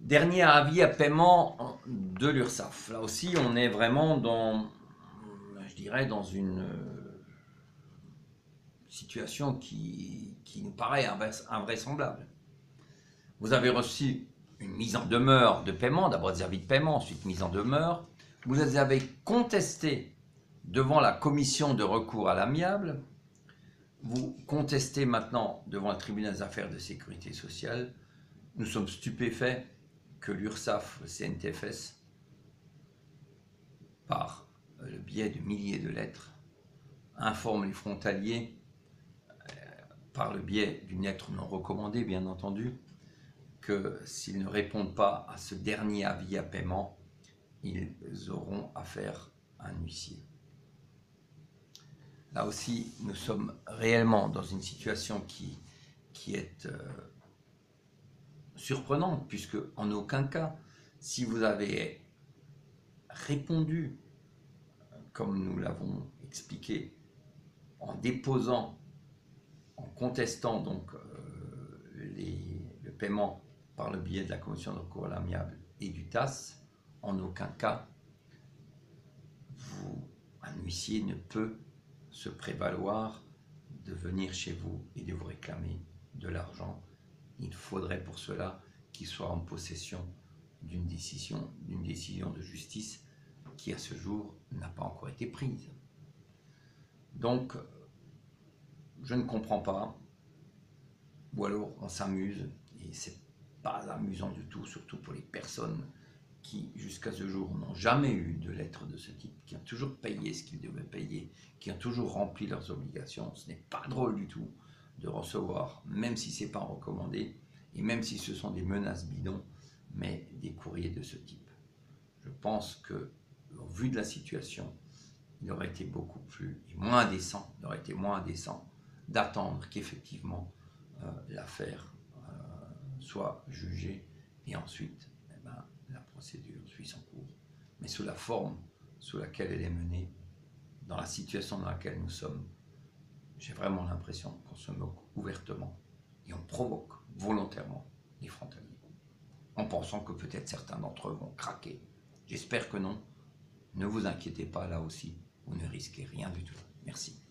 Dernier avis à paiement de l'URSSAF. Là aussi, on est vraiment dans, je dirais, dans une situation qui nous paraît invraisemblable. Vous avez reçu une mise en demeure de paiement, d'abord des avis de paiement, ensuite mise en demeure. Vous les avez contestés devant la commission de recours à l'amiable. Vous contestez maintenant devant le tribunal des affaires de sécurité sociale. Nous sommes stupéfaits que l'URSSAF, le CNTFS, par le biais de milliers de lettres, informe les frontaliers, par le biais d'une lettre non recommandée, bien entendu, que s'ils ne répondent pas à ce dernier avis à paiement, ils auront affaire à un huissier. Là aussi, nous sommes réellement dans une situation qui est surprenante, puisque en aucun cas, si vous avez répondu, comme nous l'avons expliqué, en déposant, en contestant donc le paiement par le biais de la commission de recours à l'amiable et du TAS, en aucun cas, un huissier ne peut se prévaloir de venir chez vous et de vous réclamer de l'argent. Il faudrait pour cela qu'il soit en possession d'une décision de justice qui à ce jour n'a pas encore été prise. Donc, je ne comprends pas, ou alors on s'amuse, et c'est pas amusant du tout, surtout pour les personnes qui, jusqu'à ce jour, n'ont jamais eu de lettre de ce type, qui ont toujours payé ce qu'ils devaient payer, qui ont toujours rempli leurs obligations. Ce n'est pas drôle du tout de recevoir, même si ce n'est pas recommandé, et même si ce sont des menaces bidons, mais des courriers de ce type. Je pense que, au vu de la situation, il aurait été beaucoup moins indécent, d'attendre qu'effectivement l'affaire soit jugée et ensuite la procédure suit son cours. Mais sous la forme sous laquelle elle est menée, dans la situation dans laquelle nous sommes, j'ai vraiment l'impression qu'on se moque ouvertement et on provoque volontairement les frontaliers, en pensant que peut-être certains d'entre eux vont craquer. J'espère que non. Ne vous inquiétez pas, là aussi, vous ne risquez rien du tout. Merci.